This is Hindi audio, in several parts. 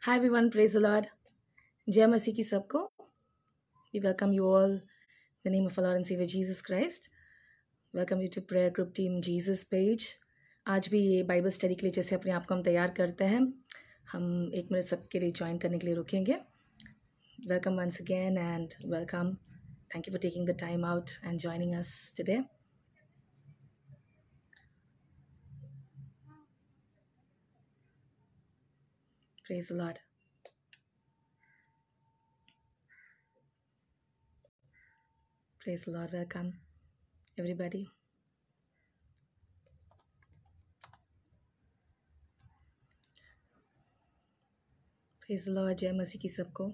Hi everyone, praise the Lord. जय मसीह की सबको. We welcome you all in the name of our Lord and Savior Jesus Christ. Welcome you to prayer group team Jesus page. आज भी ये बाइबल स्टडी के लिए जैसे अपने आप को हम तैयार करते हैं, हम 1 मिनट सबके लिए ज्वाइन करने के लिए रुकेंगे. Welcome once again and welcome. Thank you for taking the time out and joining us today. Praise the Lord. Praise the Lord. Welcome everybody. Praise the Lord. जय मसीह की सबको.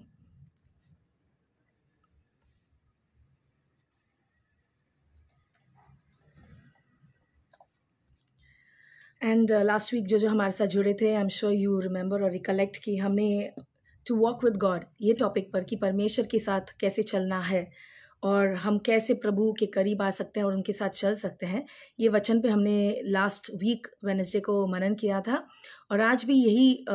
एंड लास्ट वीक जो हमारे साथ जुड़े थे, I am sure you remember और रिकलेक्ट कि हमने टू वॉक विद गॉड ये टॉपिक पर कि परमेश्वर के साथ कैसे चलना है और हम कैसे प्रभु के करीब आ सकते हैं और उनके साथ चल सकते हैं. ये वचन पे हमने लास्ट वीक वेडनेसडे को मनन किया था और आज भी यही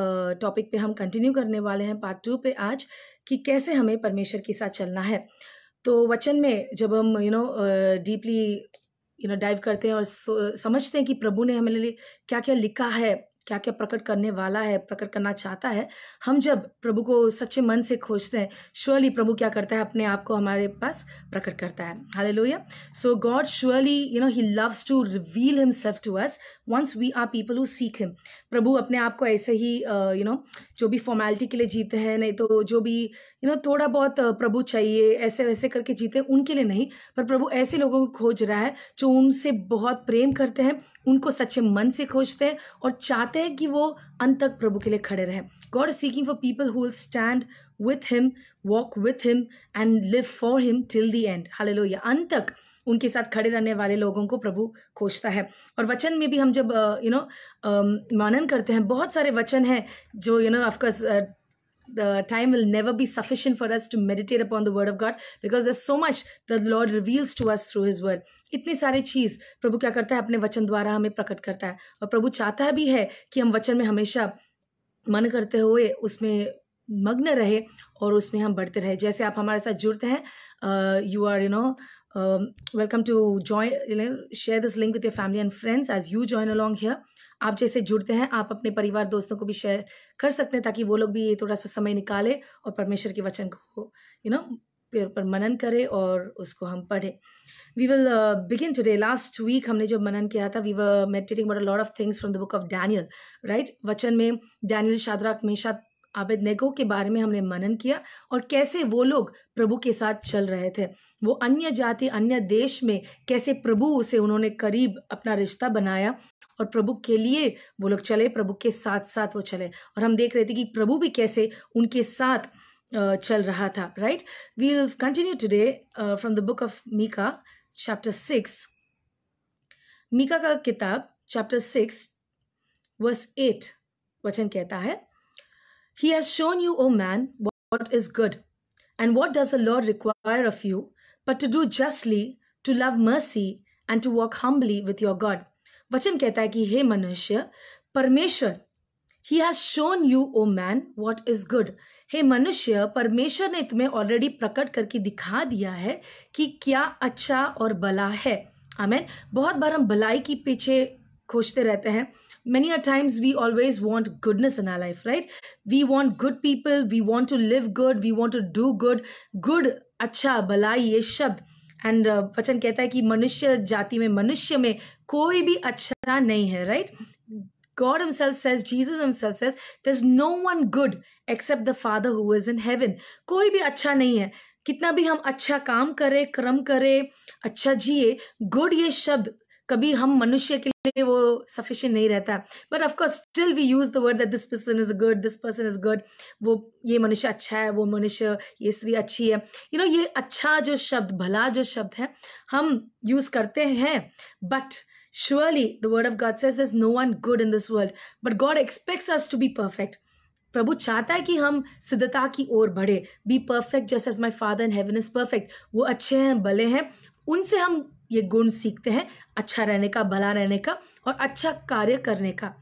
टॉपिक पे हम कंटिन्यू करने वाले हैं पार्ट 2 पे आज, कि कैसे हमें परमेश्वर के साथ चलना है. तो वचन में जब हम डीपली डाइव करते हैं और समझते हैं कि प्रभु ने हमारे लिए क्या क्या लिखा है, क्या क्या प्रकट करने वाला है, प्रकट करना चाहता है. हम जब प्रभु को सच्चे मन से खोजते हैं, श्योरली प्रभु क्या करता है, अपने आप को हमारे पास प्रकट करता है. Hallelujah. So God surely he loves to reveal himself to us once we are people who seek him. प्रभु अपने आप को ऐसे ही जो भी फॉर्मेलिटी के लिए जीते हैं, नहीं तो जो भी थोड़ा बहुत प्रभु चाहिए ऐसे वैसे करके जीते, उनके लिए नहीं, पर प्रभु ऐसे लोगों को खोज रहा है जो उनसे बहुत प्रेम करते हैं, उनको सच्चे मन से खोजते हैं और चाहते हैं कि वो अंत तक प्रभु के लिए खड़े रहें. God is seeking for people who will stand with him, walk with him and live for him till the end. Hallelujah. अंत तक उनके साथ खड़े रहने वाले लोगों को प्रभु खोजता है. और वचन में भी हम जब मनन करते हैं, बहुत सारे वचन हैं जो of course the time will never be sufficient for us to meditate upon the word of God, because there's so much the Lord reveals to us through his word. इतनी सारी चीज़ प्रभु क्या करता है, अपने वचन द्वारा हमें प्रकट करता है. और प्रभु चाहता भी है कि हम वचन में हमेशा मन करते हुए उसमें मग्न रहे और उसमें हम बढ़ते रहे. जैसे आप हमारे साथ जुड़ते हैं, you are welcome to join, share this link with your family and friends as you join along here. आप जैसे जुड़ते हैं, आप अपने परिवार दोस्तों को भी शेयर कर सकते हैं ताकि वो लोग भी ये थोड़ा सा समय निकाले और परमेश्वर के वचन को पर मनन करें और उसको हम पढ़ें. We will begin today. Last week हमने जब मनन किया था, we were meditating about a lot of things from the book of Daniel, right? वचन में डैनियल, शाद्राक, मेशक, आबेदनेगो के बारे में हमने मनन किया और कैसे वो लोग प्रभु के साथ चल रहे थे. वो अन्य जाति, अन्य देश में कैसे प्रभु से उन्होंने करीब अपना रिश्ता बनाया और प्रभु के लिए वो लोग चले, प्रभु के साथ साथ वो चले. और हम देख रहे थे कि प्रभु भी कैसे उनके साथ चल रहा था. Right. We will continue today from the book of Micah chapter 6. Micah का किताब चैप्टर 6 वर्स 8 वचन कहता है, He has shown you, O man, what is good, and what does the Lord require of you, but to do justly, to love mercy, and to walk humbly with your God. वचन कहता है कि हे मनुष्य, परमेश्वर, He has shown you, O man, what is good. हे मनुष्य, परमेश्वर ने तुम्हें ऑलरेडी प्रकट करके दिखा दिया है कि क्या अच्छा और भला है. आमीन. बहुत बार हम भलाई की पीछे खोजते रहते हैं. Many a times we always want goodness in our life, right? We want good people, we want to live good, we want to do good. Good, अच्छा, भलाई, ये शब्द. एंड वचन कहता है कि मनुष्य जाति में, मनुष्य में कोई भी अच्छा नहीं है, right? God himself says, Jesus himself says, there's no one good except the Father who is in heaven. कोई भी अच्छा नहीं है. कितना भी हम अच्छा काम करें, कर्म करें, अच्छा जिए, गुड ये शब्द कभी हम मनुष्य के लिए वो सफिशिएंट नहीं रहता. But of course still we use the word that this person is good, this person is good. वो ये मनुष्य अच्छा है, वो मनुष्य, ये स्त्री अच्छी है. ये अच्छा जो शब्द, भला जो शब्द है, हम यूज करते हैं. But surely the word of God says there's no one good in this world, but God expects us to be perfect. प्रभु चाहता है कि हम सिद्धता की ओर बढ़े. Be perfect just as my father in heaven is perfect. वो अच्छे हैं, भले हैं, उनसे हम ये गुण सीखते हैं, अच्छा रहने का, भला रहने का और अच्छा कार्य करने का.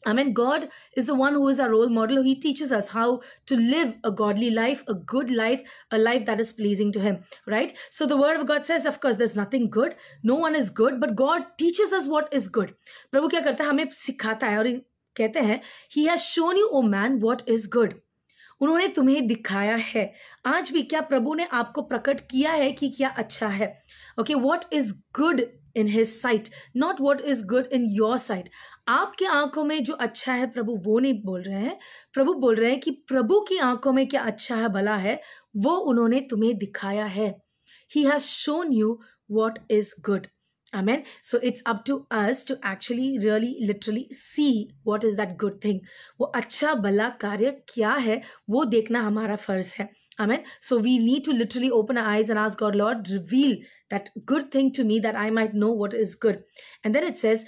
I mean, God is the one who is our role model. He teaches us how to live a godly life, a good life, a life that is pleasing to Him, right? So the Word of God says, of course, there's nothing good. No one is good, but God teaches us what is good. प्रभु क्या करता है? हमें सिखाता है और कहते हैं, He has shown you, O man, what is good. उन्होंने तुम्हें दिखाया है. आज भी क्या प्रभु ने आपको प्रकट किया है कि क्या अच्छा है? Okay, what is good in His sight, not what is good in your sight. आपके आंखों में जो अच्छा है प्रभु वो नहीं बोल रहे हैं. प्रभु बोल रहे हैं कि प्रभु की आंखों में क्या अच्छा है, भला है, वो उन्होंने तुम्हें दिखाया है. He has shown you what is good. Amen. So it's up to us to actually really literally see what is that good thing. वो अच्छा भला कार्य क्या है वो देखना हमारा फर्ज है. Amen. So we need to literally open our eyes and ask God, Lord, reveal that good thing to me that I might know what is good. And then it says,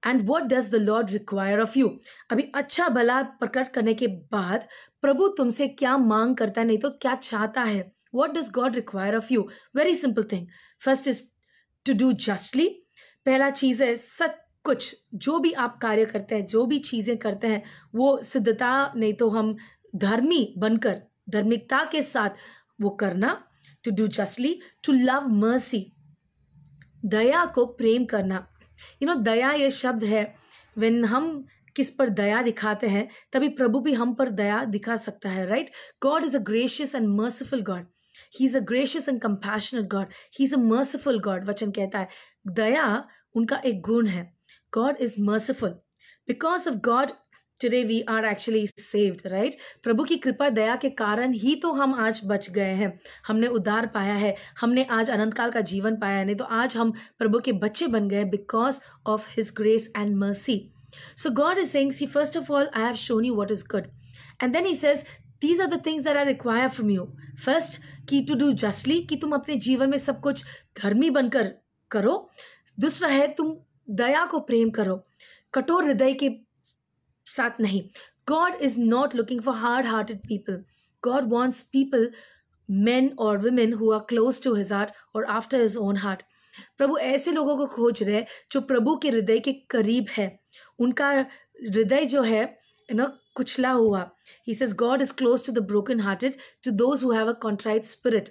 and what does the Lord require of you? अभी अच्छा भला प्रकट करने के बाद प्रभु तुमसे क्या मांग करता है, नहीं तो क्या चाहता है? What does God require of you? Very simple thing. First is to do justly. पहला चीज है सब कुछ जो भी आप कार्य करते हैं, जो भी चीजें करते हैं, वो सिद्धता नहीं तो हम धर्मी बनकर धार्मिकता के साथ वो करना. To do justly, to love mercy, दया को प्रेम करना. दया ये शब्द है, when हम किस पर दया दिखाते हैं तभी प्रभु भी हम पर दया दिखा सकता है, right? God is a gracious and merciful God. He is a gracious and compassionate God. He is a merciful God. वचन कहता है दया उनका एक गुण है. God is merciful. Because of God, today we are actually saved, right? प्रभु की कृपा दया के कारण ही तो हम आज बच गए हैं. हमने उद्धार पाया है, हमने आज अनंत काल का जीवन पाया है, नहीं तो आज हम प्रभु के बच्चे बन गए because of His grace and mercy. So God is saying, see, first of all, I have shown you what is good. And then He says, these are the things that I require from you. First, कि to do justly, कि तुम अपने जीवन में सब कुछ धर्मी बनकर करो. दूसरा है तुम दया को प्रेम करो, कठोर हृदय के साथ नहीं. God is not looking for hard-hearted people. God wants people, men or women who are close to His heart or after His own heart. प्रभु ऐसे लोगों को खोज रहे हैं जो प्रभु के हृदय के करीब है, उनका हृदय जो है कुचला हुआ. He says God is close to the broken-hearted, to those who have a contrite spirit.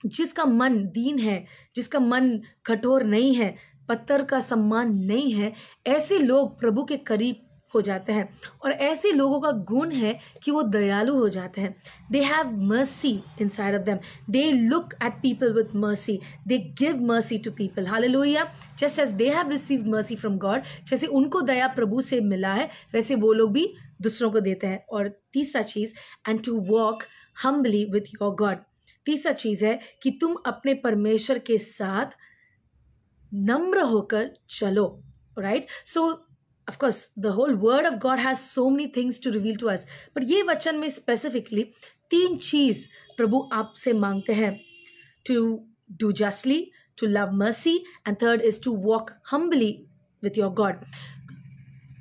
जिसका मन दीन है, जिसका मन कठोर नहीं है, पत्थर का सम्मान नहीं है, ऐसे लोग प्रभु के करीब हो जाते हैं. और ऐसे लोगों का गुण है कि वो दयालु हो जाते हैं. They have mercy inside of them. They look at people with mercy. They give mercy to people. Hallelujah. Just as they have received mercy from God, जैसे उनको दया प्रभु से मिला है, वैसे वो लोग भी दूसरों को देते हैं. और तीसरा चीज, and to walk humbly with your God. तीसरा चीज है कि तुम अपने परमेश्वर के साथ नम्र होकर चलो, right? So of course the whole word of God has so many things to reveal to us, but ये वचन में specifically 3 चीज प्रभु आपसे मांगते हैं. To do justly, to love mercy, and third is to walk humbly with your God.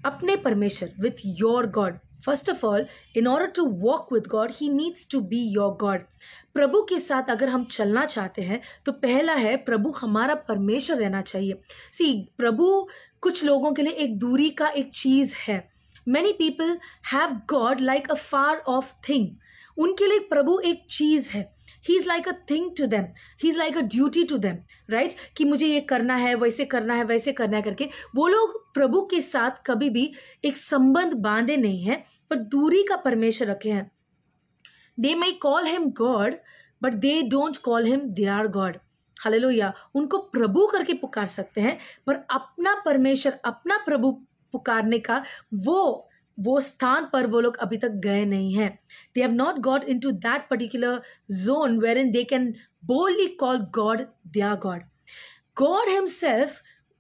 अपने परमेश्वर, with your God. First of all, in order to walk with God, He needs to be your God. प्रभु के साथ अगर हम चलना चाहते हैं तो पहला है प्रभु हमारा परमेश्वर रहना चाहिए. See, प्रभु कुछ लोगों के लिए एक दूरी का एक चीज है. Many people have God like a far off thing. उनके लिए प्रभु एक चीज है. He is like a thing to them. He is like a duty to them, right? कि मुझे ये करना है, वैसे करना है, वैसे करना है करके वो लोग प्रभु के साथ कभी भी एक संबंध बांधे नहीं हैं, पर दूरी का परमेश्वर रखे हैं. They may call Him God, but they don't call Him their God. Hallelujah. उनको प्रभु करके पुकार सकते हैं, पर अपना परमेश्वर, अपना प्रभु पुकारने का वो स्थान पर वो लोग अभी तक गए नहीं हैं. They have not got into that particular zone wherein they can boldly call God their God. God Himself,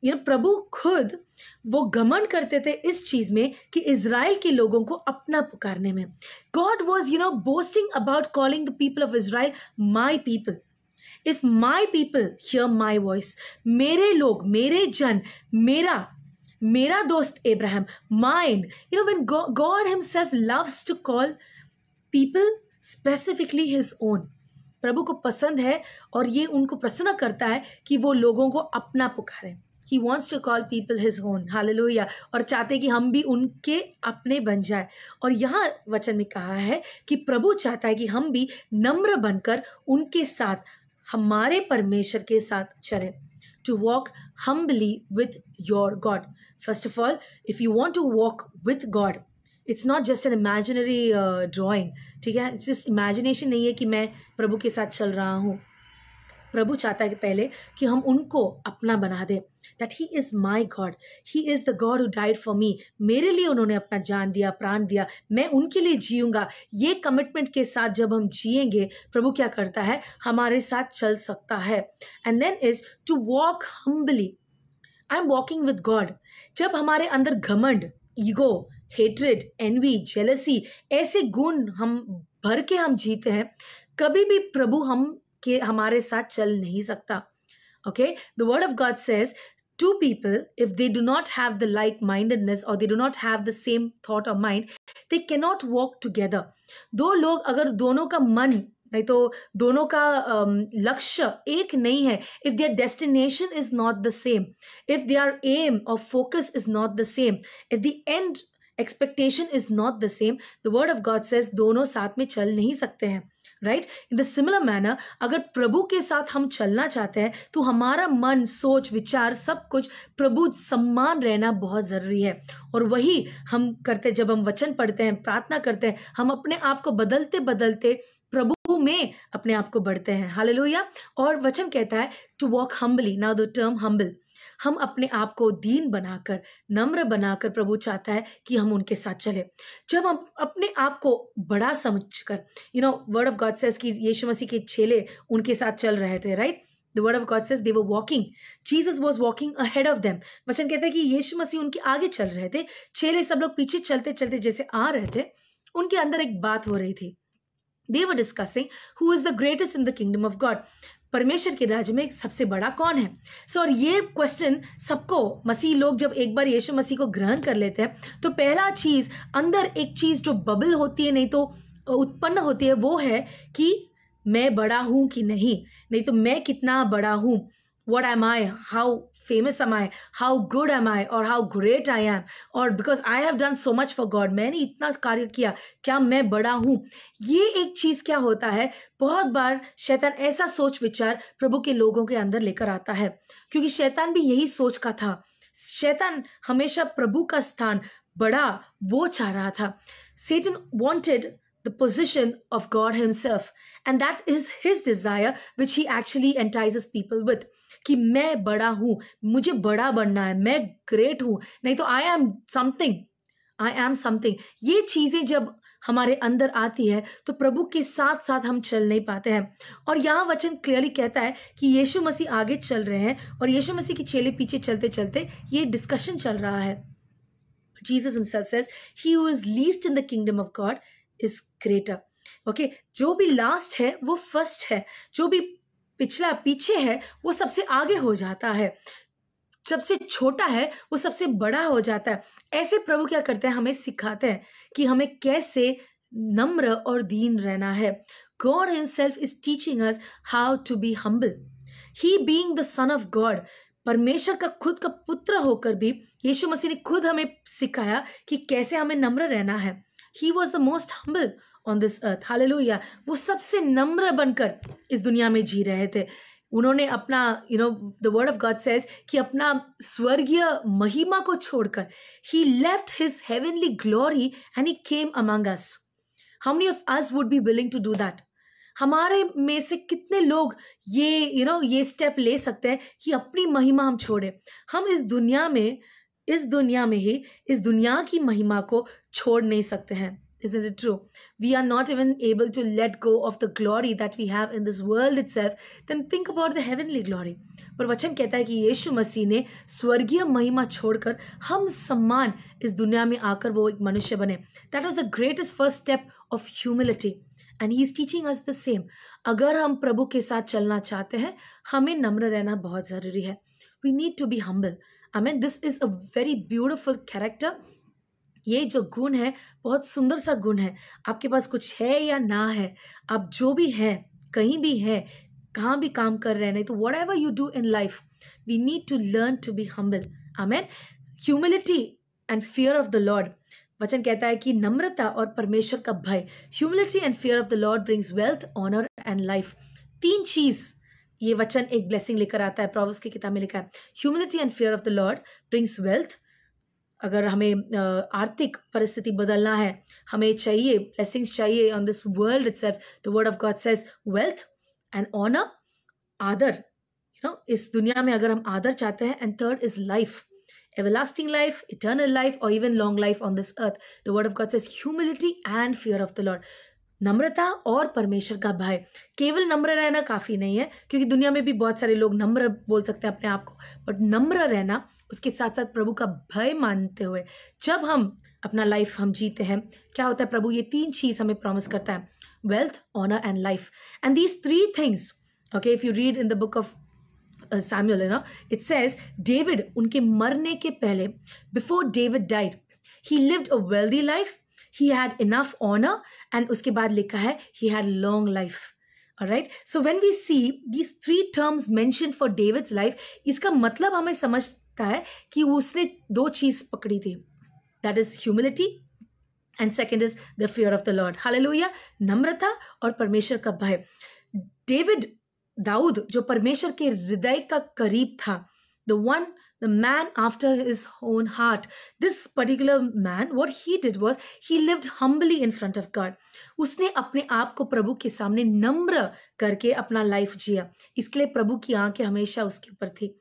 प्रभु खुद वो घमंड करते थे इस चीज में कि इज़राइल के लोगों को अपना पुकारने में. God was, boasting about calling the people of Israel my people. If my people hear my voice, मेरे लोग, मेरे जन, मेरा दोस्त Abraham, mine. When God Himself loves to call people specifically His own. प्रभु को पसंद है और ये उनको प्रसन्न करता है कि वो लोगों को अपना पुकारें. He wants to call people his own. Hallelujah. और चाहते कि हम भी उनके अपने बन जाए. और यहाँ वचन में कहा है कि प्रभु चाहता है कि हम भी नम्र बनकर उनके साथ, हमारे परमेश्वर के साथ चलें. To walk humbly with your God. First of all, if you want to walk with God, it's not just an imaginary drawing. ठीक है, it's just imagination नहीं है कि मैं प्रभु के साथ चल रहा हूँ. प्रभु चाहता है कि पहले कि हम उनको अपना बना दें. That he is my God. He is the God who died for me. मेरे लिए उन्होंने अपना जान दिया, प्राण दिया. मैं उनके लिए जीऊँगा. ये कमिटमेंट के साथ जब हम जिएंगे, प्रभु क्या करता है, हमारे साथ चल सकता है. And then is to walk humbly. I'm walking with God. जब हमारे अंदर घमंड, ईगो, हेट्रेड, एनवी, जेलसी, ऐसे गुण हम भर के हम जीते हैं, कभी भी प्रभु हमारे साथ चल नहीं सकता. Okay, the word of God says two people, if they do not have the like-mindedness or they do not have the same thought or mind, they cannot walk together. दो लोग अगर दोनों का मन नहीं तो दोनों का लक्ष्य एक नहीं है, if their destination is not the same, if their aim or focus is not the same, if the end expectation is not the same, the word of God says दोनों साथ में चल नहीं सकते हैं. Right. In the similar manner, अगर प्रभु के साथ हम चलना चाहते हैं तो हमारा मन, सोच, विचार, सब कुछ प्रभु सम्मान रहना बहुत ज़रूरी है. और वही हम करते जब हम वचन पढ़ते हैं, प्रार्थना करते हैं, हम अपने आप को बदलते बदलते प्रभु में अपने आप को बढ़ते हैं. हालेलुया. और वचन कहता है to walk humbly. Now the term humble, हम अपने आप को दीन बनाकर, नम्र बनाकर, प्रभु चाहता है कि हम उनके साथ चले. जब हम अपने आप को बड़ा समझकर, वर्ड ऑफ गॉड सेज कि यीशु मसीह के चेले उनके साथ चल रहे थे. Right. The word of God says they were walking. Jesus was walking ahead of them. वचन कहता है कि यीशु मसीह उनके आगे चल रहे थे, चेले सब लोग पीछे चलते चलते जैसे आ रहे थे. उनके अंदर एक बात हो रही थी. They were discussing who is the greatest in the kingdom of God. परमेश्वर के राज्य में सबसे बड़ा कौन है. और ये क्वेश्चन सबको, मसीह लोग जब एक बार यीशु मसीह को ग्रहण कर लेते हैं तो पहला चीज अंदर एक चीज जो बबल होती है, नहीं तो उत्पन्न होती है, वो है कि मैं बड़ा हूं कि नहीं तो मैं कितना बड़ा हूं. What am I? How famous am I? How good am I? Or how great I am? Or because I have done so much for God, मैंने इतना कार्य किया, क्या मैं बड़ा हूँ. ये एक चीज़ क्या होता है, बहुत बार शैतान ऐसा सोच विचार प्रभु के लोगों के अंदर लेकर आता है, क्योंकि शैतान भी यही सोच का था. शैतान हमेशा प्रभु का स्थान बड़ा वो चाह रहा था. Satan wanted the position of God himself, and that is his desire which he actually entices people with. कि मैं बड़ा हूँ, मुझे बड़ा बनना है, मैं ग्रेट हूँ, नहीं तो आई एम समथिंग. ये चीज़ें जब हमारे अंदर आती है तो प्रभु के साथ साथ हम चल नहीं पाते हैं. और यहाँ वचन क्लियरली कहता है कि यीशु मसीह आगे चल रहे हैं और यीशु मसीह के चेले पीछे चलते चलते ये डिस्कशन चल रहा है. Jesus himself says, he who is least in the kingdom of God is greater. Okay, जो भी लास्ट है वो फर्स्ट है, जो भी पिछला पीछे है वो सबसे आगे हो जाता है, सबसे छोटा है वो सबसे बड़ा हो जाता है. ऐसे प्रभु क्या करते हैं, हमें सिखाते हैं कि हमें कैसे नम्र और दीन रहना है. God himself is teaching us how to be humble. He being the son of God, परमेश्वर का खुद का पुत्र होकर भी यीशु मसीह ने खुद हमें सिखाया कि कैसे हमें नम्र रहना है. He was the most humble on this earth. Hallelujah. वो सबसे नम्र बनकर इस दुनिया में जी रहे थे. उन्होंने अपना the word of God says कि अपना स्वर्गीय महिमा को छोड़कर he left his heavenly glory and he came among us. How many of us would be willing to do that? हमारे में से कितने लोग ये स्टेप ले सकते हैं कि अपनी महिमा हम छोड़े. हम इस दुनिया में ही इस दुनिया की महिमा को छोड़ नहीं सकते हैं. Isn't it true? We are not even able to let go of the glory that we have in this world itself. Then think about the heavenly glory. पर वचन कहता है कि यीशु मसीह ने स्वर्गीय महिमा छोड़कर हम सम्मान इस दुनिया में आकर वो एक मनुष्य बने. That was the greatest first step of humility. And he is teaching us the same. अगर हम प्रभु के साथ चलना चाहते हैं, हमें नम्र रहना बहुत ज़रूरी है. We need to be humble. Amen. This is a very beautiful character. ये जो गुण है बहुत सुंदर सा गुण है. आपके पास कुछ है या ना है, आप जो भी हैं, कहीं भी हैं, कहाँ भी काम कर रहे हैं, नहीं तो whatever you do in life, we need to learn to be humble. Amen. Humility and fear of the Lord. वचन कहता है कि नम्रता और परमेश्वर का भय. Humility and fear of the Lord brings wealth, honour and life. 3 चीज ये वचन एक ब्लेसिंग लेकर आता है. प्रोवर्ब्स की किताब में लिखा है humility and fear of the Lord brings wealth. अगर हमें आर्थिक परिस्थिति बदलना है, हमें चाहिए ब्लेसिंग्स चाहिए on this world itself, the word of God says wealth and honour, आदर. इस दुनिया में अगर हम आदर चाहते हैं, and third is life, everlasting life, eternal life, or even long life on this earth. The word of God says humility and fear of the Lord. नम्रता और परमेश्वर का भय. केवल नम्र रहना काफी नहीं है, क्योंकि दुनिया में भी बहुत सारे लोग नम्र बोल सकते हैं अपने आप को, बट नम्र रहना, उसके साथ साथ प्रभु का भय मानते हुए जब हम अपना लाइफ हम जीते हैं, क्या होता है, प्रभु ये 3 चीज हमें प्रॉमिस करता है, wealth, honour and life. And these 3 things, okay, if you read in the book of Samuel, it says David, उनके मरने के पहले, before David died, he lived a wealthy life, he had enough honor, and उसके बाद लिखा है he had long life. Alright, so when we see these 3 terms mentioned for David's life, इसका मतलब हमें समझता है कि उसने 2 चीज पकड़ी थी, that is humility and second is the fear of the Lord. Hallelujah. नम्रता और परमेश्वर का भय. दाऊद जो परमेश्वर के हृदय का करीब था, the man after his own heart, this particular man, what he did was he lived humbly in front of God. उसने अपने आप को प्रभु के सामने नम्र करके अपना लाइफ जिया. इसके लिए प्रभु की आंखें हमेशा उसके ऊपर थी.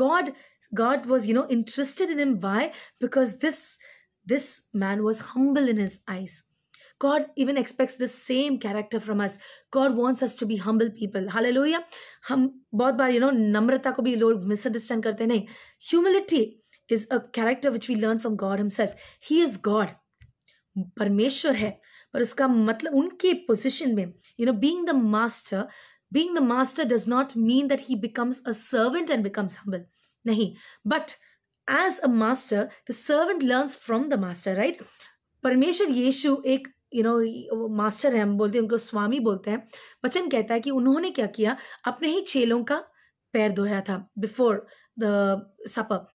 God was interested in him. Why? Because this man was humble in his eyes. God even expects the same character from us. God wants us to be humble people. Hallelujah. हम बहुत बार नम्रता को भी लोग misunderstand करते हैं. नहीं, humility is a character which we learn from God himself. He is God. परमेश्वर है, पर उसका मतलब उनके position में, being the master does not mean that he becomes a servant and becomes humble. नहीं, but as a master, the servant learns from the master, right? परमेश्वर यीशु एक मास्टर है, हम बोलते हैं उनको स्वामी बोलते हैं. वचन कहता है कि उन्होंने क्या किया, अपने ही चेलों का पैर धोया था before the supper,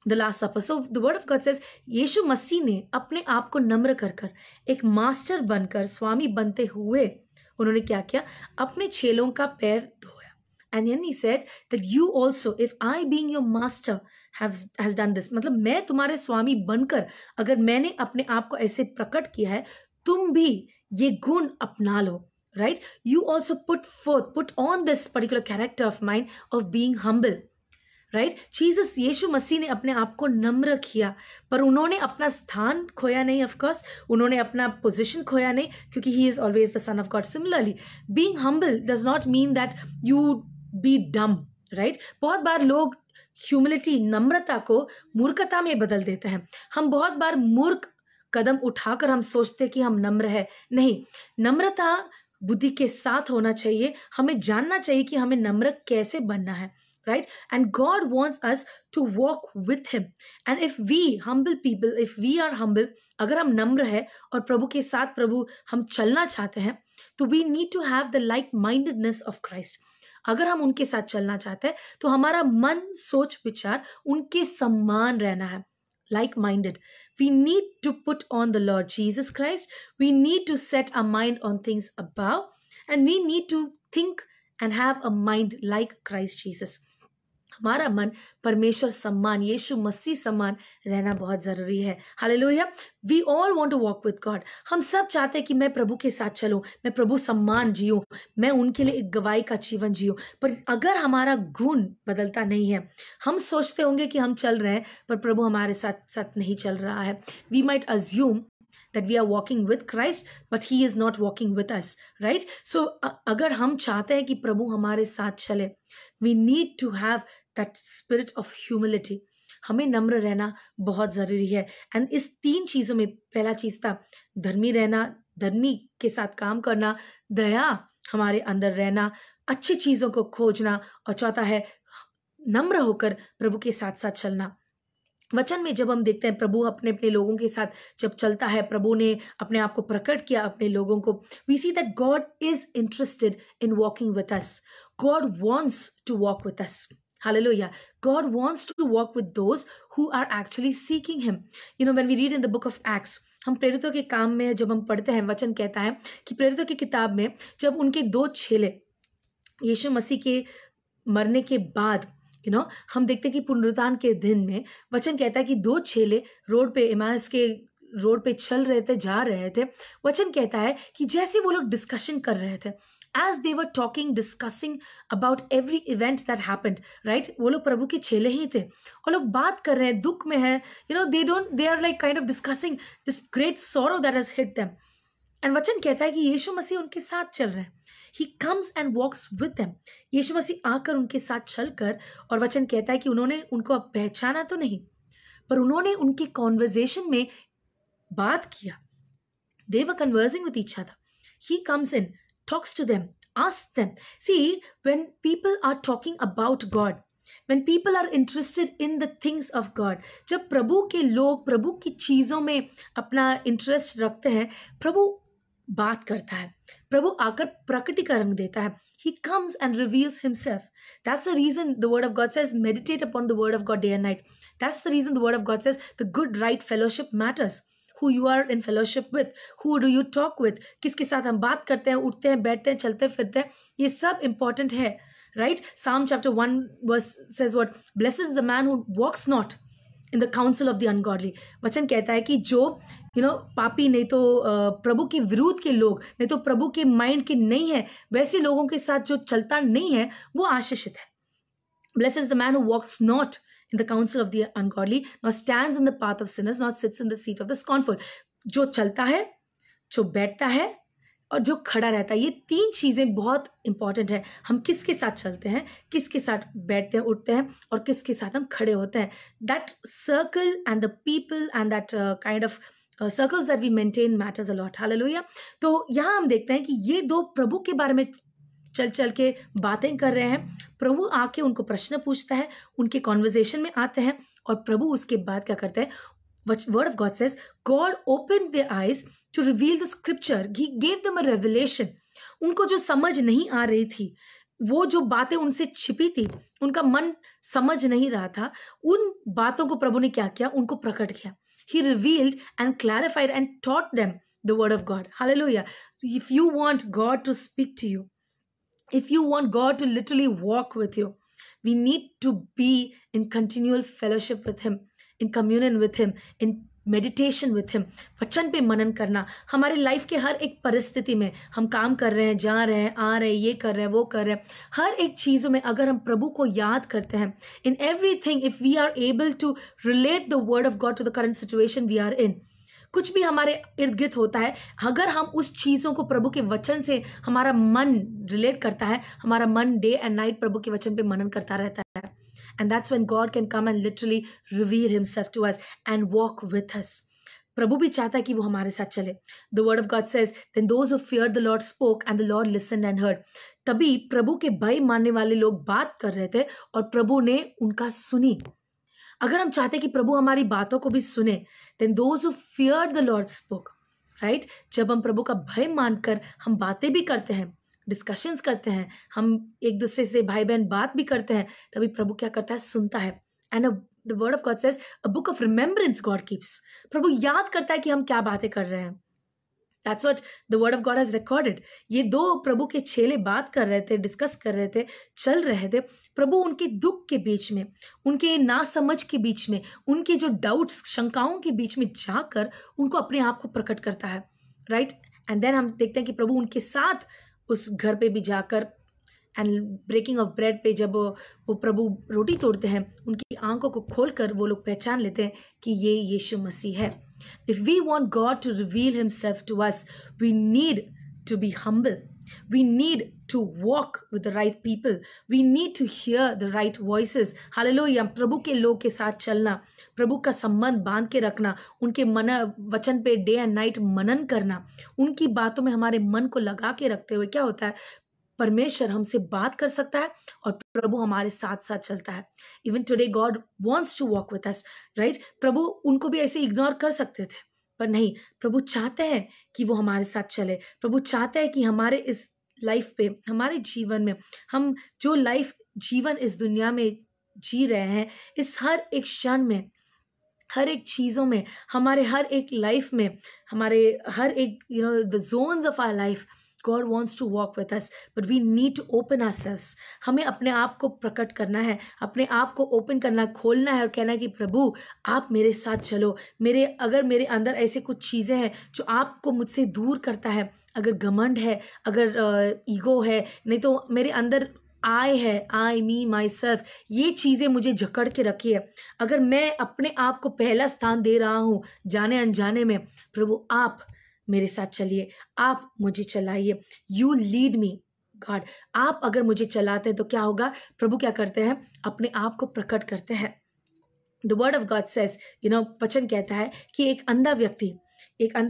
the last supper. So the word of God says Yeshu Masih ने अपने आप को नम्र कर एक मास्टर बनकर, स्वामी बनते हुए उन्होंने क्या किया, अपने चेलों का पैर धोया. And then he says that you also, if I being your master has done this, मतलब मैं तुम्हारे स्वामी बनकर अगर मैंने अपने आप को ऐसे प्रकट किया है, तुम भी ये गुण अपना लो. Right? You also put on this particular character of mine of being humble. Right? Jesus, यीशु मसीह ने अपने आप को नम्र किया, पर उन्होंने अपना स्थान खोया नहीं. ऑफ कोर्स उन्होंने अपना पोजीशन खोया नहीं, क्योंकि he is always the son of God. Similarly, being humble does not mean that you be dumb. Right? बहुत बार लोग ह्यूमिलिटी, नम्रता को मूर्खता में बदल देते हैं. हम बहुत बार मूर्ख कदम उठाकर हम सोचते कि हम नम्र है. नहीं, नम्रता बुद्धि के साथ होना चाहिए. हमें जानना चाहिए कि हमें नम्र कैसे बनना है. Right? And God wants us to walk with him. And if we humble people, if we are humble, अगर हम नम्र है और प्रभु के साथ प्रभु हम चलना चाहते हैं, तो we need to have the like-mindedness of Christ. अगर हम उनके साथ चलना चाहते हैं तो हमारा मन, सोच, विचार उनके समान रहना है. Like-minded. We need to put on the Lord Jesus Christ. We need to set our mind on things above, and we need to think and have a mind like Christ Jesus. हमारा मन परमेश्वर सम्मान, यीशु मसीह सम्मान रहना बहुत जरूरी है. Hallelujah. We all want to walk with God. हम सब चाहते हैं कि मैं प्रभु के साथ चलूं, मैं प्रभु सम्मान जीऊं, मैं उनके लिए एक गवाही का जीवन जीऊं. पर अगर हमारा गुण बदलता नहीं है, हम सोचते होंगे कि हम चल रहे हैं, पर प्रभु हमारे साथ साथ नहीं चल रहा है. We might assume that we are walking with Christ, but he is not walking with us. Right? So अगर हम चाहते हैं कि प्रभु हमारे साथ चले, we need to have that spirit of humility. हमें नम्र रहना बहुत जरूरी है. एंड इस 3 चीजों में पहला चीज था धर्मी रहना, धर्मी के साथ काम करना, दया हमारे अंदर रहना, अच्छी चीजों को खोजना, और चौथा है नम्र होकर प्रभु के साथ साथ चलना. वचन में जब हम देखते हैं प्रभु अपने अपने लोगों के साथ जब चलता है, प्रभु ने अपने आप को प्रकट किया अपने लोगों को, we see that God is interested in walking with us. God wants to walk with us. Hallelujah. God wants to walk with those who are actually seeking him. When we read in the book of Acts, हम प्रेरितों के काम में जब हम पढ़ते हैं, वचन कहता है कि प्रेरितों की किताब में जब उनके 2 चेले यीशु मसीह के मरने के बाद हम देखते हैं कि पुनरुत्थान के दिन में वचन कहता है कि 2 चेले रोड पे, इमाउस के रोड पे चल रहे थे, जा रहे थे. वचन कहता है कि जैसे वो लोग डिस्कशन कर रहे थे, as they were talking, discussing about every event that happened, right? वो लोग प्रभु के चेले ही थे और लोग बात कर रहे हैं, दुख में है, they are like kind of discussing this great sorrow that has hit them. And वचन कहता है कि यीशु मसीह उनके साथ चल रहे हैं. He comes and walks with them. यीशु मसीह आकर उनके साथ चलकर, और वचन कहता है कि उन्होंने उनको पहचाना तो नहीं, पर उन्होंने उनके कॉन्वर्जेशन में बात किया. They were conversing with each other. He comes in, talks to them, asks them. See, when people are talking about God, when people are interested in the things of God, जब प्रभु के लोग प्रभु की चीज़ों में अपना इंटरेस्ट रखते हैं, प्रभु बात करता है, प्रभु आकर प्रकटीकरण देता है. He comes and reveals himself. That's the reason the word of God says, meditate upon the word of God day and night. That's the reason the word of God says the good right fellowship matters. Who you are in fellowship with, who do you talk with, किसके साथ हम बात करते हैं, उठते हैं, बैठते हैं, चलते फिरते हैं, ये सब important है, right? Psalm chapter 1 verse says what? Blessed is the man who walks not in the counsel of the ungodly. वचन कहता है कि जो पापी, नहीं तो प्रभु के विरुद्ध के लोग, नहीं तो प्रभु के माइंड के नहीं है, वैसे लोगों के साथ जो चलता नहीं है, वो आशीषित है. Blessed is the man who walks not in the counsel of the ungodly, nor stands in the path of sinners, nor sits in the seat of the scornful. जो चलता है, जो बैठता है और जो खड़ा रहता है, ये 3 चीजें बहुत इंपॉर्टेंट है. हम किसके साथ चलते हैं, किसके साथ बैठते हैं, उठते हैं, और किसके साथ हम खड़े होते हैं. That circle and the people and that kind of circles that we maintain matters a lot. Hallelujah. तो यहाँ हम देखते हैं कि ये 2 प्रभु के बारे में चल के बातें कर रहे हैं. प्रभु आके उनको प्रश्न पूछता है, उनके कॉन्वर्जेशन में आते हैं, और प्रभु उसके बाद क्या करते हैं. Word of God says, God opened their eyes to reveal the scripture. He gave them a revelation. उनको जो समझ नहीं आ रही थी, वो जो बातें उनसे छिपी थी, उनका मन समझ नहीं रहा था, उन बातों को प्रभु ने क्या किया, उनको प्रकट किया. He revealed and clarified and taught them the word of God. Hallelujah. If you want God to speak to you, if you want God to literally walk with you, we need to be in continual fellowship with him, in communion with him, in meditation with him. वचन पे मनन करना. हमारी लाइफ के हर एक परिस्थिति में, हम काम कर रहे हैं, जा रहे हैं, आ रहे हैं, ये कर रहे हैं, वो कर रहे हैं, हर एक चीज़ों में अगर हम प्रभु को याद करते हैं, in everything, if we are able to relate the word of God to the current situation we are in, कुछ भी हमारे इर्द गिर्द होता है, अगर हम उस चीज़ों को प्रभु के वचन से हमारा मन रिलेट करता है, हमारा मन डे एंड नाइट प्रभु के वचन पे मनन करता रहता है, and that's when God can come and literally reveal himself to us and walk with us. प्रभु भी चाहता है कि वो हमारे साथ चले. The word of God says, then those who feared the Lord spoke and the Lord listened and heard. तभी प्रभु के भय मानने वाले लोग बात कर रहे थे और प्रभु ने उनका सुनी. अगर हम चाहते कि प्रभु हमारी बातों को भी सुने, then those who feared the Lord spoke, right? जब हम प्रभु का भय मानकर हम बातें भी करते हैं, डिस्कशंस करते हैं, हम एक दूसरे से भाई बहन बात भी करते हैं, तभी प्रभु क्या करता है, सुनता है. And the word of God says, a book of remembrance God keeps. प्रभु याद करता है कि हम क्या बातें कर रहे हैं. That's what the word of God has recorded. ये 2 प्रभु के चेले बात कर रहे थे, डिस्कस कर रहे थे, चल रहे थे. प्रभु उनके दुख के बीच में, उनके नासमझ के बीच में, उनके जो डाउट्स, शंकाओं के बीच में जाकर उनको अपने आप को प्रकट करता है, राइट. एंड देन हम देखते हैं कि प्रभु उनके साथ उस घर पे भी जाकर, एंड ब्रेकिंग ऑफ ब्रेड पे जब वो प्रभु रोटी तोड़ते हैं, उनकी आंखों को खोलकर वो लोग पहचान लेते हैं कि ये यीशु मसीह है. If we want God to reveal himself to us, we need to be humble. We need to walk with the right people. We need to hear the right voices. Hallelujah. प्रभु के लोग के साथ चलना, प्रभु का संबंध बांध के रखना, उनके वचन पे डे एंड नाइट मनन करना, उनकी बातों में हमारे मन को लगा के रखते हुए क्या होता है, परमेश्वर हमसे बात कर सकता है और प्रभु हमारे साथ साथ चलता है. Even today God wants to walk with us, right. प्रभु उनको भी ऐसे इग्नोर कर सकते थे, पर नहीं, प्रभु चाहते हैं कि वो हमारे साथ चले. प्रभु चाहते हैं कि हमारे इस लाइफ पे, हमारे जीवन में, हम जो लाइफ जीवन इस दुनिया में जी रहे हैं, इस हर एक क्षण में, हर एक चीज़ों में, हमारे हर एक लाइफ में, हमारे हर एक the zones of our life, God wants to walk with us, but we need to open ourselves. हमें अपने आप को प्रकट करना है, अपने आप को ओपन करना, खोलना है और कहना है कि प्रभु आप मेरे साथ चलो। अगर मेरे अंदर ऐसे कुछ चीज़ें हैं जो आपको मुझसे दूर करता है, अगर घमंड है, अगर ईगो है, नहीं तो मेरे अंदर आई मी माई सेल्फ, ये चीज़ें मुझे जकड़ के रखी है, अगर मैं अपने आप को पहला स्थान दे रहा हूँ जाने अनजाने में, प्रभु आप मेरे साथ चलिए, आप मुझे चलाइए, यू लीड मी गॉड। आप अगर मुझे चलाते हैं तो क्या होगा? प्रभु क्या करते हैं? अपने आप को प्रकट करते हैं। The word of God says, वचन कहता है कि एक अंधा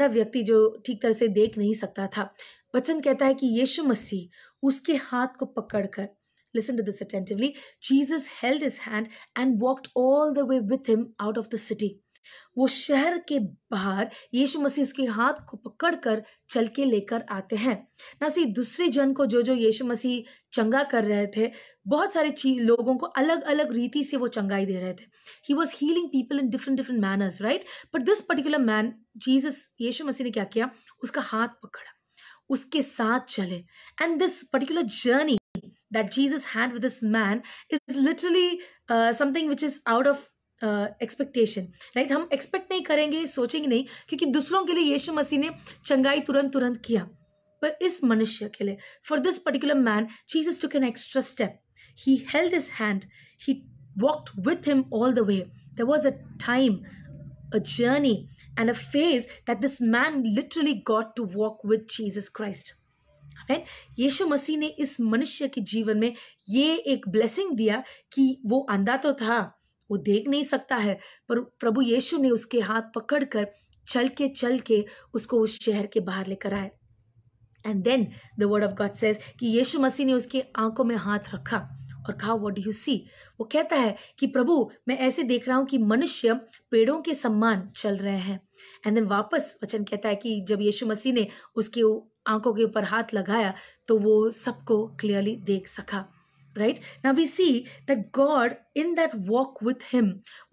व्यक्ति जो ठीक तरह से देख नहीं सकता था, वचन कहता है कि यीशु मसीह उसके हाथ को पकड़कर, listen to this attentively, Jesus held his hand and walked all the way with him out of the city. वो शहर के बाहर यीशु मसीह उसके हाथ को पकड़कर चल के लेकर आते हैं। ना सिर्फ दूसरे जन को जो यीशु मसीह चंगा कर रहे थे, बहुत सारे लोगों को अलग अलग रीति से वो चंगाई दे रहे थे। He was healing people in different manners, right? But this particular man, यीशु मसीह ने क्या किया? उसका हाथ पकड़ा, उसके साथ चले। And this particular journey that Jesus had with this man is literally something which is out of expectation, right? हम एक्सपेक्ट नहीं करेंगे, सोचेंगे नहीं, क्योंकि दूसरों के लिए यीशु मसीह ने चंगाई तुरंत किया, पर इस मनुष्य के लिए, for this particular man, Jesus took an extra step. He held his hand, he walked with him all the way. There was a time, a journey and a phase that this man literally got to walk with Jesus Christ. Amen. यीशु मसीह ने इस मनुष्य के जीवन में ये एक ब्लेसिंग दिया कि वो अंधा तो था, वो देख नहीं सकता है, पर प्रभु यीशु ने उसके हाथ पकड़कर चल के उसको उस शहर के बाहर लेकर आए। And then the word of God says कि यीशु मसीह ने उसके आंखों में हाथ रखा और कहा, व्हाट डू यू सी? वो कहता है कि प्रभु मैं ऐसे देख रहा हूँ कि मनुष्य पेड़ों के समान चल रहे हैं। एंड देन वापस वचन कहता है कि जब यीशु मसीह ने उसके आंखों के ऊपर हाथ लगाया तो वो सबको क्लियरली देख सका। Right? Now we see that God in that walk with him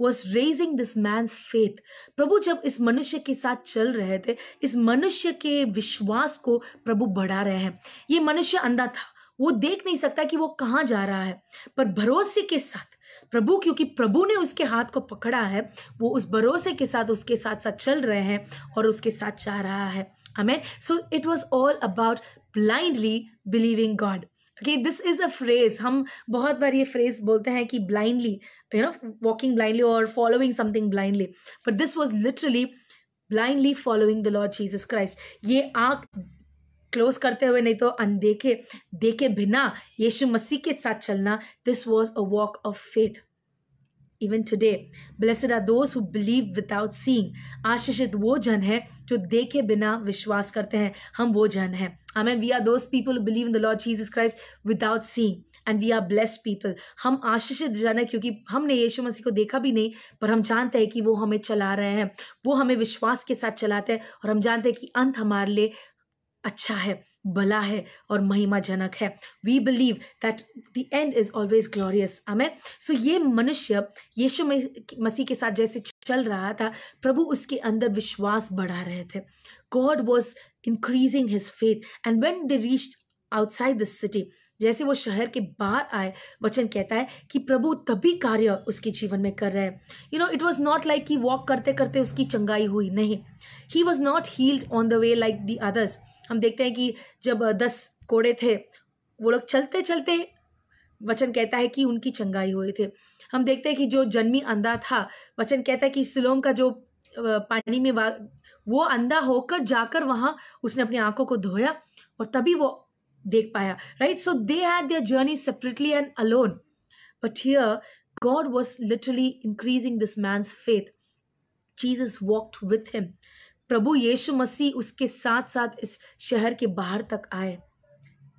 was raising this man's faith. प्रभु जब इस मनुष्य के साथ चल रहे थे, इस मनुष्य के विश्वास को प्रभु बढ़ा रहे हैं। ये मनुष्य अंधा था, वो देख नहीं सकता कि वो कहाँ जा रहा है, पर भरोसे के साथ प्रभु, क्योंकि प्रभु ने उसके हाथ को पकड़ा है, वो उस भरोसे के साथ उसके साथ साथ चल रहे हैं और उसके साथ जा रहा है। Amen. So it was all about blindly believing God. Okay, this is a phrase, हम बहुत बार ये phrase बोलते हैं कि blindly, walking blindly or following something blindly, but this was literally blindly following the Lord Jesus Christ. ये आँख क्लोज करते हुए, नहीं तो अनदेखे देखे बिना यीशु मसीह के साथ चलना, this was a walk of faith. Even today, blessed are those who believe without seeing. आशीषित वो जन है जो देखे बिना विश्वास करते हैं, हम वो जन हैं। Amen. We are those people who believe in the Lord Jesus Christ without seeing, and we are blessed people. हम आशीषित जन है क्योंकि हमने यीशु मसीह को देखा भी नहीं, पर हम जानते हैं कि वो हमें चला रहे हैं, वो हमें विश्वास के साथ चलाते हैं, और हम जानते हैं कि अंत हमारे लिए अच्छा है, भला है और महिमाजनक है। We believe that the end is always glorious. Amen. So ये मनुष्य यीशु मसीह के साथ जैसे चल रहा था, प्रभु उसके अंदर विश्वास बढ़ा रहे थे। God was increasing his faith, and when they reached outside the city, जैसे वो शहर के बाहर आए, वचन कहता है कि प्रभु तभी कार्य उसके जीवन में कर रहे हैं। इट वॉज नॉट लाइक कि वॉक करते करते उसकी चंगाई हुई, नहीं। He was not healed on the way like the others. हम देखते हैं कि जब 10 कोड़े थे, वो लोग चलते चलते, वचन कहता है कि उनकी चंगाई हुई थे। हम देखते हैं कि जो जन्मी अंधा था, वचन कहता है कि सिलोम का जो पानी में वो अंधा होकर जाकर वहां उसने अपनी आंखों को धोया और तभी वो देख पाया। Right? So they had their journey separately and alone, but here God was literally increasing this man's faith. Jesus walked with him. प्रभु यीशु मसीह उसके साथ साथ इस शहर के बाहर तक आए।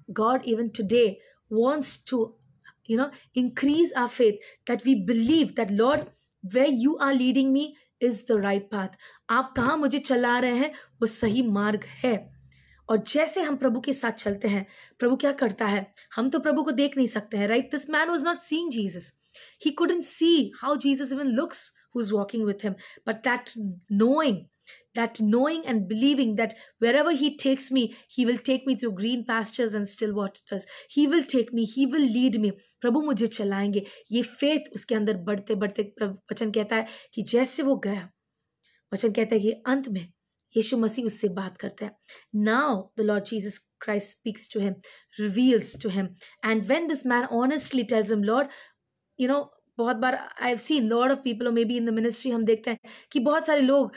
God even today wants to, increase our faith, that we believe that Lord, where you are leading me is the right path. आप कहाँ मुझे चला रहे हैं वो सही मार्ग है। और जैसे हम प्रभु के साथ चलते हैं, प्रभु क्या करता है? हम तो प्रभु को देख नहीं सकते हैं, right? This man was not seeing Jesus. He couldn't see how Jesus even looks who's walking with him. But that knowing and believing that wherever he takes me, he will take me through green pastures and still waters. He will take me, he will lead me. प्रभु मुझे चलाएंगे. ये faith उसके अंदर बढ़ते बढ़ते वचन कहता है कि जैसे वो गया, वचन कहता है कि अंत में यीशु मसीह उससे बात करता है. Now the Lord Jesus Christ speaks to him, reveals to him. And when this man honestly tells him, Lord, बहुत बार I have seen lot of people, और maybe in the ministry हम देखते हैं कि बहुत सारे लोग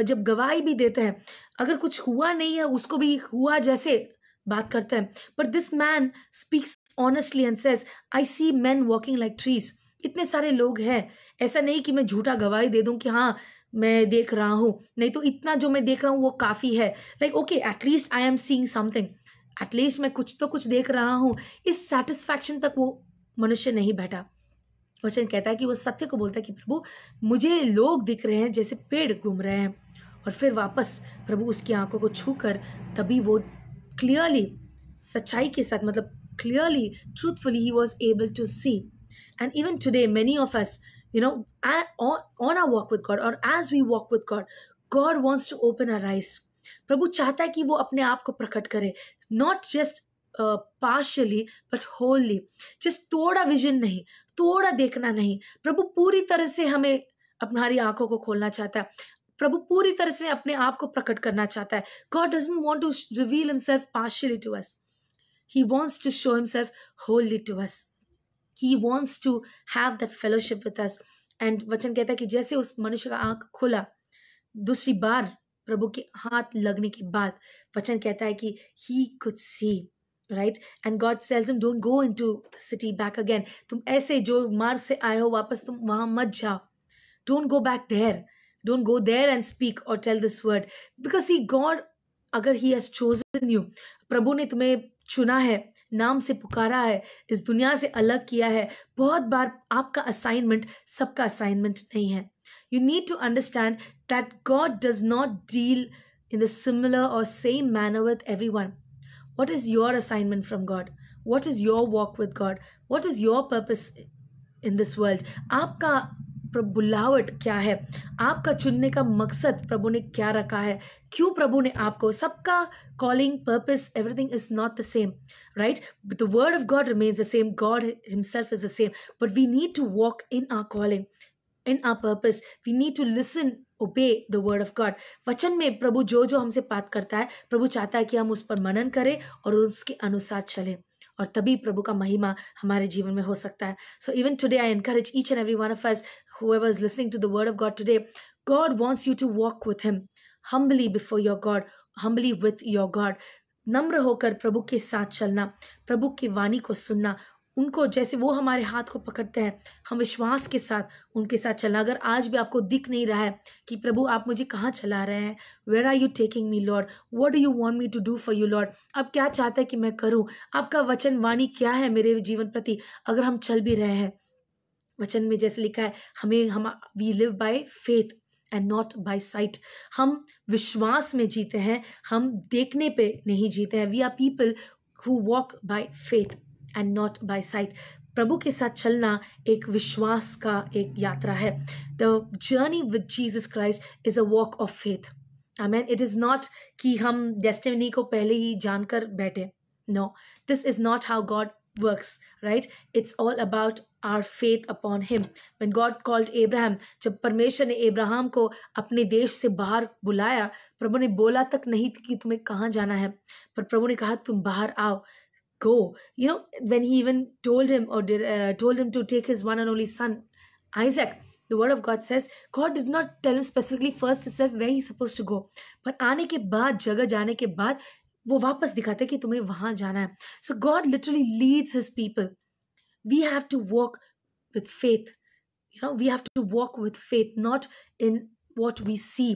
जब गवाही भी देते हैं, अगर कुछ हुआ नहीं है उसको भी हुआ जैसे बात करते हैं. But this man speaks honestly and says, I see man walking like trees. इतने सारे लोग हैं, ऐसा नहीं कि मैं झूठा गवाही दे दूं कि हाँ मैं देख रहा हूँ, नहीं तो इतना जो मैं देख रहा हूँ वो काफ़ी है. Like okay, at least I am seeing something, at least मैं कुछ देख रहा हूँ. इस सेटिस्फैक्शन तक वो मनुष्य नहीं बैठा. वचन कहता है कि वो सत्य को बोलता है कि प्रभु मुझे लोग दिख रहे हैं जैसे पेड़ घूम रहे हैं. और फिर वापस प्रभु उसकी आंखों को छूकर तभी वो क्लियरली, सच्चाई के साथ, मतलब clearly, truthfully he was able to see. And even today many of us on our walk with God, or as we walk with God, God wants to open our eyes. प्रभु चाहता है कि वो अपने आप को प्रकट करे, not just partially but wholly. just थोड़ा विजन नहीं, थोड़ा देखना नहीं. प्रभु पूरी तरह से हमें हमारी आंखों को खोलना चाहता है. प्रभु पूरी तरह से अपने आप को प्रकट करना चाहता है. God doesn't want to reveal himself partially to us. He wants to show himself wholly to us. He wants to have that fellowship with us. And वचन कहता है कि जैसे उस मनुष्य का आंख खुला दूसरी बार प्रभु के हाथ लगने के बाद, वचन कहता है कि he could see, right? And God tells him, don't go into the city back again. तुम ऐसे जो मार्ग से आए हो वापस तुम वहां मत जाओ. Don't go back there. Don't go there and speak or tell this word. Because see, God, अगर he has chosen you, प्रभु ने तुम्हें चुना है, नाम से पुकारा है, इस दुनिया से अलग किया है. बहुत बार आपका असाइनमेंट सबका असाइनमेंट नहीं है. You need to understand that God does not deal in the similar or same manner with everyone. What is your assignment from God? What is your walk with God? What is your purpose in this world? आपका बुलावट क्या है? आपका चुनने का मकसद प्रभु ने क्या रखा है? क्यों प्रभु ने आपको? सबका calling, purpose, everything is not the same, right? But the word of God remains the same. God himself is the same. But we need to walk in our calling, in our purpose. We need to listen, obey the word of God. वचन में प्रभु जो जो हमसे बात करता है, प्रभु चाहता है कि हम उस पर मनन करें और उसके अनुसार चलें, और तभी प्रभु का महिमा हमारे जीवन में हो सकता है. So even today I encourage each and every one of us, whoever is listening to the word of God today, God wants you to walk with him humbly before your God, humbly with your God. नम्र होकर प्रभु के साथ चलना, प्रभु की वाणी को सुनना, उनको जैसे वो हमारे हाथ को पकड़ते हैं, हम विश्वास के साथ उनके साथ चलना. अगर आज भी आपको दिख नहीं रहा है कि प्रभु आप मुझे कहाँ चला रहे हैं, where are you taking me Lord, what do you want me to do for you Lord, आप क्या चाहते हैं कि मैं करूँ, आपका वचन वाणी क्या है मेरे जीवन प्रति. अगर हम चल भी रहे हैं, वचन में जैसे लिखा है, हम we live by faith and not by sight. हम विश्वास में जीते हैं, हम देखने पे नहीं जीते हैं. We are people who walk by faith and not by sight. प्रभु के साथ चलना एक विश्वास का एक यात्रा है. The journey with Jesus Christ is a walk of faith. Amen. It is not कि हम डेस्टिनी को पहले ही जानकर बैठे. No, this is not how God works, right? It's all about our faith upon him. When God called Abraham, जब परमेश्वर ने अब्राहम को अपने देश से बाहर बुलाया, प्रभु ने बोला तक नहीं कि तुम्हें कहाँ जाना है, पर प्रभु ने कहा तुम बाहर आओ. Go. When he even told him to take his one and only son Isaac, the word of God says God did not tell him specifically first itself where he's supposed to go, पर आने के बाद, जगह जाने के बाद वो वापस दिखाते कि तुम्हें वहां जाना है. So God literally leads his people. We have to walk with faith. We have to walk with faith, not in what we see.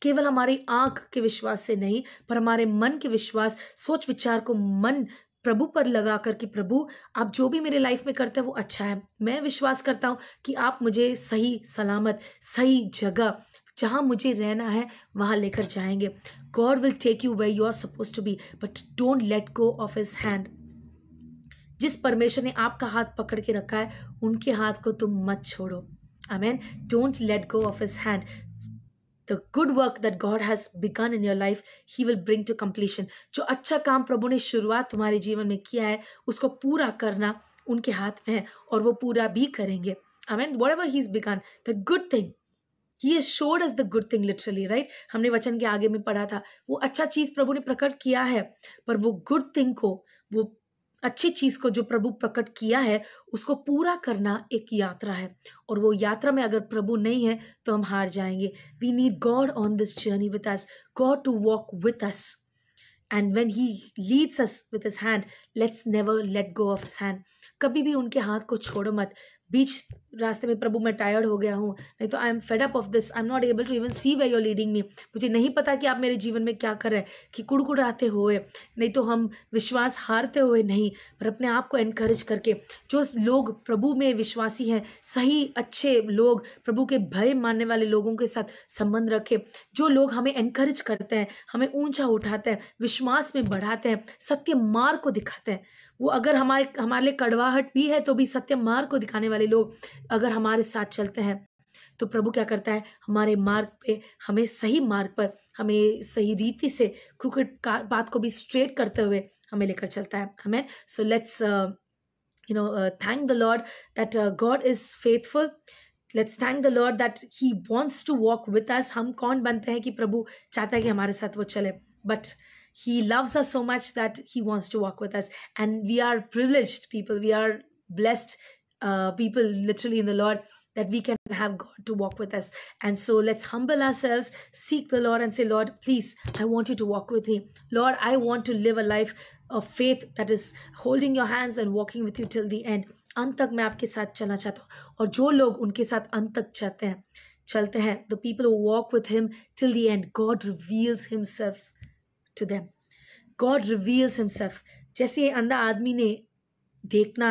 केवल हमारी आंख के विश्वास से नहीं, पर हमारे मन के विश्वास, सोच विचार को मन प्रभु पर लगा कर कि प्रभु आप जो भी मेरे लाइफ में करते हैं वो अच्छा है. मैं विश्वास करता हूँ कि आप मुझे सही सलामत, सही जगह, जहाँ मुझे रहना है वहाँ लेकर जाएंगे। God will take you where you are suppose to be, but don't let go of his hand. जिस परमेश्वर ने आपका हाथ पकड़ के रखा है उनके हाथ को तुम मत छोड़ो। Amen. Don't let go of his hand. The good work that God has begun in your life, He will bring to completion. जो अच्छा काम प्रभु ने शुरुआत तुम्हारे जीवन में किया है उसको पूरा करना उनके हाथ में है और वो पूरा भी करेंगे। Amen. Whatever He's begun, the good thing, He has showed us the good thing literally, right? हमने वचन के आगे में पढ़ा था, वो अच्छा चीज प्रभु ने प्रकट किया है, पर वो गुड थिंग को, वो अच्छी चीज को जो प्रभु प्रकट किया है उसको पूरा करना एक यात्रा है, और वो यात्रा में अगर प्रभु नहीं है तो हम हार जाएंगे। We need God on this journey with us, God to walk with us, and when he leads us with his hand, let's never let go of his hand. कभी भी उनके हाथ को छोड़ो मत। बीच रास्ते में प्रभु मैं टायर्ड हो गया हूँ, नहीं तो I am fed up of this, I am not able to even see where you are leading me, मुझे नहीं पता कि आप मेरे जीवन में क्या कर रहे हैं, कि कुड़कुड़ाते हुए नहीं तो हम विश्वास हारते हुए नहीं, पर अपने आप को एनकरेज करके, जो लोग प्रभु में विश्वासी हैं, सही अच्छे लोग, प्रभु के भय मानने वाले लोगों के साथ संबंध रखे, जो लोग हमें एनकरेज करते हैं, हमें ऊंचा उठाते हैं, विश्वास में बढ़ाते हैं, सत्य मार्ग को दिखाते हैं। वो अगर हमारे लिए कड़वाहट भी है तो भी सत्य मार्ग को दिखाने वाले लोग अगर हमारे साथ चलते हैं तो प्रभु क्या करता है, हमारे मार्ग पे, हमें सही मार्ग पर, हमें सही रीति से क्रिकेट का बात को भी स्ट्रेट करते हुए हमें लेकर चलता है। Amen. So let's thank the Lord that God is faithful. Let's thank the Lord that He wants to walk with us. हम कौन बनते हैं कि प्रभु चाहता है कि हमारे साथ वो चले, but He loves us so much that He wants to walk with us, and we are privileged people, we are blessed people literally in the Lord, that we can have God to walk with us. And so let's humble ourselves, seek the Lord and say, Lord, please, I want you to walk with me. Lord, I want to live a life of faith that is holding your hands and walking with you till the end. अंत तक मैं आपके साथ चलना चाहता हूँ, और जो लोग उनके साथ अंत तक चलते हैं, the people who walk with Him till the end, God reveals Himself to them. God reveals Himself. जैसे ये अंधा आदमी ने देखना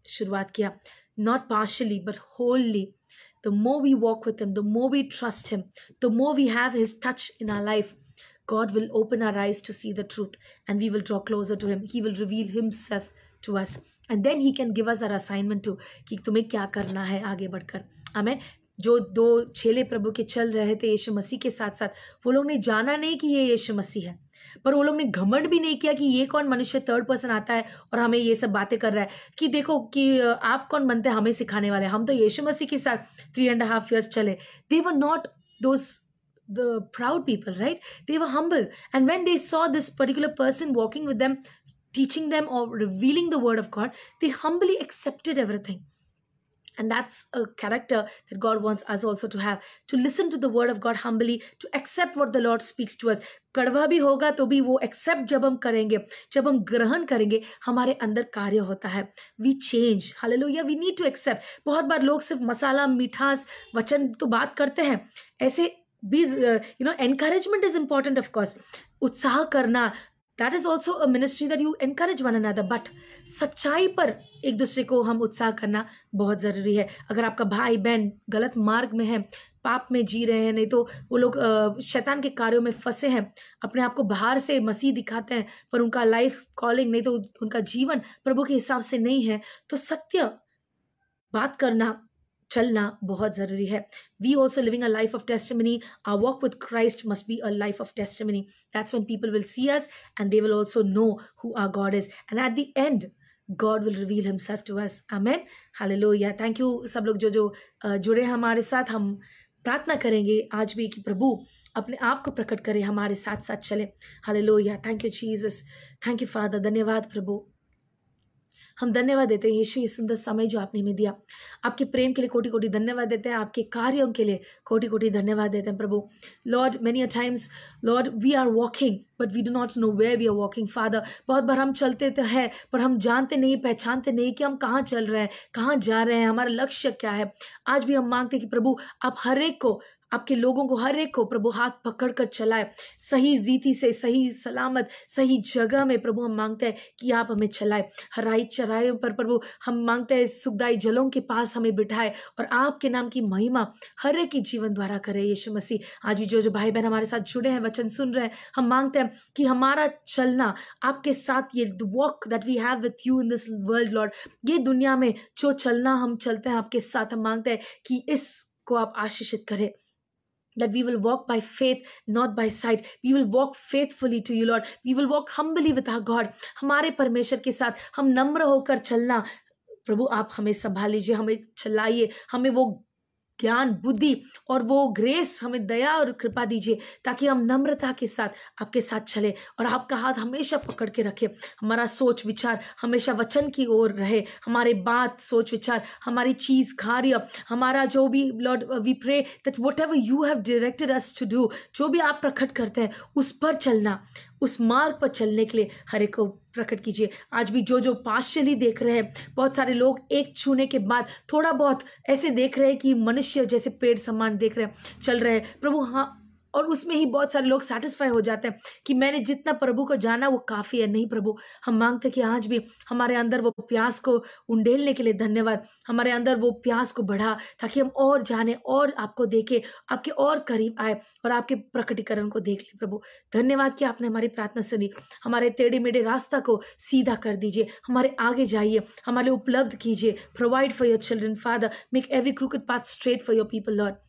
शुरुआत किया, not partially but wholly. The more we walk with Him, the more we trust Him, the more we have His touch in our life, God will open our eyes to see the truth, and we will draw closer to Him. He will reveal Himself to us, and then He can give us our assignment to, कि तुम्हें क्या करना है आगे बढ़कर। आमेन। जो दो चेले प्रभु के चल रहे थे यीशु मसीह के साथ साथ, वो लोग ने जाना नहीं कि ये यीशु मसीह है, पर वो लोग ने घमंड भी नहीं किया कि ये कौन मनुष्य थर्ड पर्सन आता है और हमें ये सब बातें कर रहा है, कि देखो कि आप कौन बनते हैं हमें सिखाने वाले, हम तो यीशु मसीह के साथ 3.5 years चले। They were not the proud people, right? They were humble, and when they saw this particular person walking with them, teaching them or revealing the word of God, they humbly accepted everything. And that's a character that God wants us also to have, to listen to the word of God humbly, to accept what the Lord speaks to us. कड़वा भी होगा तो भी वो accept जब हम करेंगे, जब हम ग्रहण करेंगे, हमारे अंदर कार्य होता है। We change. Hallelujah. We need to accept. बहुत बार लोग सिर्फ मसाला, मिठास, वचन तो बात करते हैं, ऐसे भी encouragement is important of course. उत्साह करना, that is also a ministry that you encourage one another, but सच्चाई पर एक दूसरे को हम उत्साह करना बहुत ज़रूरी है। अगर आपका भाई बहन गलत मार्ग में है, पाप में जी रहे हैं, नहीं तो वो लोग शैतान के कार्यों में फंसे हैं, अपने आप को बाहर से मसीह दिखाते हैं पर उनका लाइफ कॉलिंग नहीं तो उनका जीवन प्रभु के हिसाब से नहीं है, तो सत्य बात करना, चलना बहुत ज़रूरी है। We also living a life of testimony. Our walk with Christ must be a life of testimony. That's when people will see us and they will also know who our God is. And at the end, God will reveal Himself to us. Amen. Hallelujah. Thank you सब लोग जो जुड़े हमारे साथ। हम प्रार्थना करेंगे आज भी कि प्रभु अपने आप को प्रकट करे, हमारे साथ साथ चले। Hallelujah. Thank you Jesus, thank you father. धन्यवाद प्रभु, हम धन्यवाद देते हैं यीशु, ये सुंदर समय जो आपने हमें दिया। आपके प्रेम के लिए कोटि कोटि धन्यवाद देते हैं, आपके कार्यों के लिए कोटि कोटि धन्यवाद देते हैं प्रभु। Lord many a times lord we are walking but we do not know where we are walking father. बहुत बार हम चलते तो है पर हम जानते नहीं, पहचानते नहीं कि हम कहाँ चल रहे हैं, कहाँ जा रहे हैं, हमारा लक्ष्य क्या है। आज भी हम मांगते हैं कि प्रभु आप हर एक को आपके लोगों को, हर एक को प्रभु हाथ पकड़ कर चलाए, सही रीति से, सही सलामत, सही जगह में प्रभु हम मांगते हैं कि आप हमें चलाए। हराई चराइयों पर प्रभु हम मांगते हैं, सुखदाई जलों के पास हमें बिठाए और आपके नाम की महिमा हर एक के जीवन द्वारा करे यीशु मसीह। आज भी जो जो भाई बहन हमारे साथ जुड़े हैं, वचन सुन रहे हैं, हम मांगते हैं कि हमारा चलना आपके साथ, ये walk that we have with you in this world Lord, ये दुनिया में जो चलना हम चलते हैं आपके साथ, हम मांगते हैं कि इसको आप आशीषित करें। That we will walk by faith, not by sight. We will walk faithfully to you, Lord. We will walk humbly with our God. हमारे परमेश्वर के साथ हम नम्र होकर चलना। प्रभु आप हमें संभाल लीजिए, हमें चलाइए, हमें वो ज्ञान, बुद्धि और वो ग्रेस, हमें दया और कृपा दीजिए, ताकि हम नम्रता के साथ आपके साथ चले और आपका हाथ हमेशा पकड़ के रखे। हमारा सोच विचार हमेशा वचन की ओर रहे, हमारे बात, सोच विचार, हमारी चीज, कार्य, हमारा जो भी, Lord we pray that whatever you have directed us to do, जो भी आप प्रकट करते हैं उस पर चलना, उस मार्ग पर चलने के लिए हर एक को प्रकट कीजिए। आज भी जो जो पार्शियली देख रहे हैं, बहुत सारे लोग एक छूने के बाद थोड़ा बहुत ऐसे देख रहे हैं कि मनुष्य जैसे पेड़ समान देख रहे हैं, चल रहे हैं प्रभु, हाँ, और उसमें ही बहुत सारे लोग सेटिस्फाई हो जाते हैं कि मैंने जितना प्रभु को जाना वो काफ़ी है। नहीं प्रभु, हम मांगते हैं कि आज भी हमारे अंदर वो प्यास को उंडेलने के लिए धन्यवाद, हमारे अंदर वो प्यास को बढ़ा, ताकि हम और जाने और आपको देखें, आपके और करीब आए और आपके प्रकटीकरण को देख ले। प्रभु धन्यवाद कि आपने हमारी प्रार्थना सुनी, हमारे टेढ़े मेढ़े रास्ता को सीधा कर दीजिए, हमारे आगे जाइए, हमारे उपलब्ध कीजिए। Provide for your children father, make every crooked path straight for your people, Lord,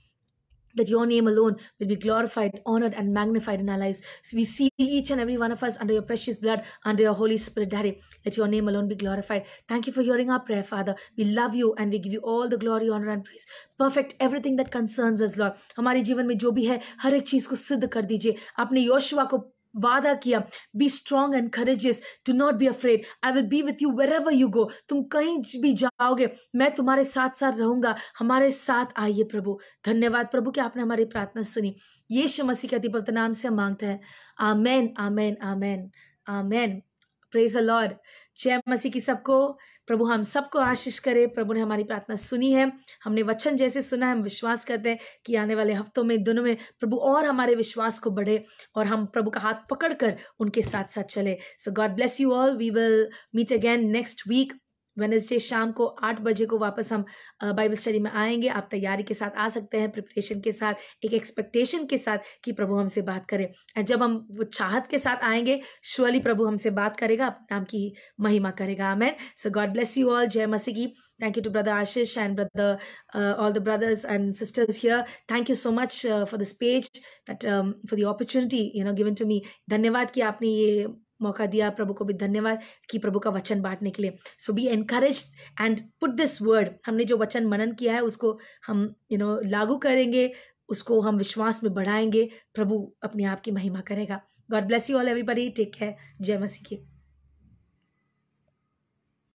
that your name alone will be glorified, honored, and magnified in our lives. So we see each and every one of us under your precious blood, under your Holy Spirit, Daddy. Let your name alone be glorified. Thank you for hearing our prayer, Father. We love you and we give you all the glory, honor, and praise. Perfect everything that concerns us, Lord. हमारे जीवन में जो भी है, हर एक चीज को सिद्ध कर दीजिए। आपने योशुआ को वादा किया, be strong and courageous, do not be afraid, I will be with you wherever you go. तुम कहीं भी जाओगे, मैं तुम्हारे साथ साथ रहूंगा। हमारे साथ आइए प्रभु। धन्यवाद प्रभु कि आपने हमारी प्रार्थना सुनी। यीशु मसीह के अति पवित्र नाम से हम मांगते हैं, amen, amen, amen, amen. Praise the lord. जय मसीह की सबको। प्रभु हम सबको आशीष करे। प्रभु ने हमारी प्रार्थना सुनी है, हमने वचन जैसे सुना है, हम विश्वास करते हैं कि आने वाले हफ्तों में, दिनों में प्रभु और हमारे विश्वास को बढ़े और हम प्रभु का हाथ पकड़कर उनके साथ साथ चले। So God bless you all. We will meet again next week Wednesday शाम को 8 बजे को वापस हम बाइबल स्टडी में आएंगे। आप तैयारी के साथ आ सकते हैं, प्रिपरेशन के साथ, एक एक्सपेक्टेशन के साथ कि प्रभु हमसे बात करें। और जब हम वो चाहत के साथ आएंगे, श्योरली प्रभु हमसे बात करेगा, अपने नाम की महिमा करेगा। आमेन। सो गॉड ब्लेस यू ऑल। जय मसीह की। Thank you to Brother Ashish and all the brothers and sisters here. Thank you so much for this page, for the opportunity given to me. धन्यवाद कि आपने ये मौका दिया। प्रभु को भी धन्यवाद कि प्रभु का वचन बांटने के लिए। So be encouraged and put this word, हमने जो वचन मनन किया है उसको हम लागू करेंगे, उसको हम विश्वास में बढ़ाएंगे। प्रभु अपने आप की महिमा करेगा। God bless you all everybody. Take care. जय मसीह की।